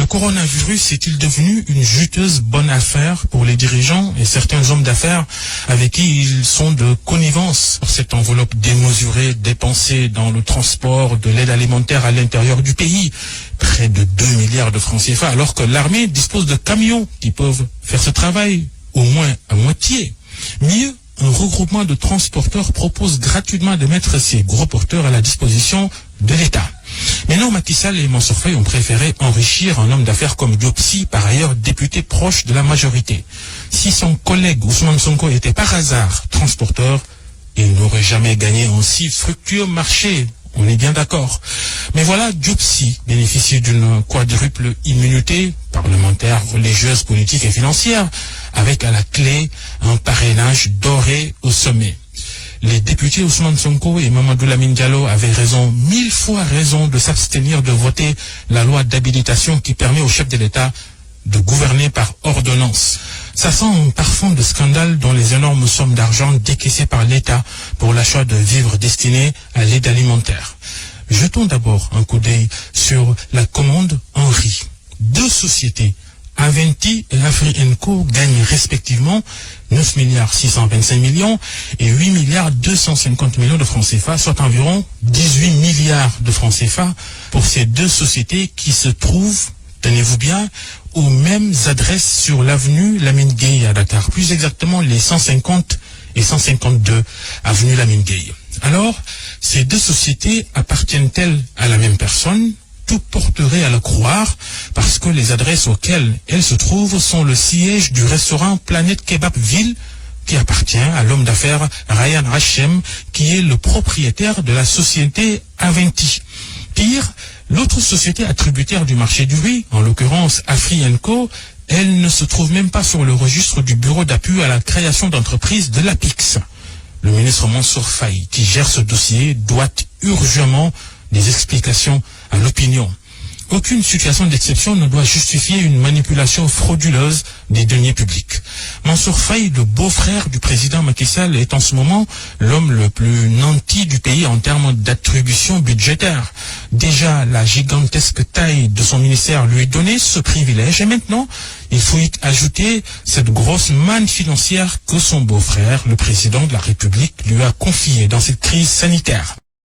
coronavirus est-il devenu une juteuse bonne affaire pour les dirigeants et certains hommes d'affaires avec qui ils sont de connivence pour cette enveloppe démesurée dépensée dans le transport de l'aide alimentaire à l'intérieur du pays? Près de 2 milliards de francs CFA, alors que l'armée dispose de camions qui peuvent faire ce travail, au moins à moitié. Mieux, un regroupement de transporteurs propose gratuitement de mettre ces gros porteurs à la disposition de l'État. Mais non, Macky Sall et Mansour Faye ont préféré enrichir un homme d'affaires comme Diop Sy, par ailleurs député proche de la majorité. Si son collègue Ousmane Sonko était par hasard transporteur, il n'aurait jamais gagné un si fructueux marché. On est bien d'accord. Mais voilà, Diop Sy bénéficie d'une quadruple immunité parlementaire, religieuse, politique et financière, avec à la clé un parrainage doré au sommet. Les députés Ousmane Sonko et Mamadou Lamine Diallo avaient raison, 1000 fois raison, de s'abstenir de voter la loi d'habilitation qui permet au chef de l'État de gouverner par ordonnance. Ça sent un parfum de scandale dans les énormes sommes d'argent décaissées par l'État pour l'achat de vivres destinés à l'aide alimentaire. Jetons d'abord un coup d'œil sur la commande en riz. Deux sociétés, Aventi et Afri & Co, gagnent respectivement 9 milliards 625 millions et 8 milliards 250 millions de francs CFA, soit environ 18 milliards de francs CFA pour ces deux sociétés qui se trouvent, tenez-vous bien, aux mêmes adresses sur l'avenue Lamine Gueye à Dakar, plus exactement les 150 et 152 avenue Lamine Gueye. Alors, ces deux sociétés appartiennent-elles à la même personne? Tout porterait à le croire, parce que les adresses auxquelles elles se trouvent sont le siège du restaurant Planète Kebab Ville, qui appartient à l'homme d'affaires Ryan Hachem, qui est le propriétaire de la société Aventi. Pire, l'autre société attributaire du marché du riz, en l'occurrence Afri & Co, elle ne se trouve même pas sur le registre du bureau d'appui à la création d'entreprises de l'APIX. Le ministre Mansour Faye, qui gère ce dossier, doit urgemment des explications à l'opinion. Aucune situation d'exception ne doit justifier une manipulation frauduleuse des deniers publics. Mansour Faye, le beau-frère du président Macky Sall, est en ce moment l'homme le plus nanti du pays en termes d'attribution budgétaire. Déjà, la gigantesque taille de son ministère lui donnait ce privilège et maintenant, il faut y ajouter cette grosse manne financière que son beau-frère, le président de la République, lui a confiée dans cette crise sanitaire.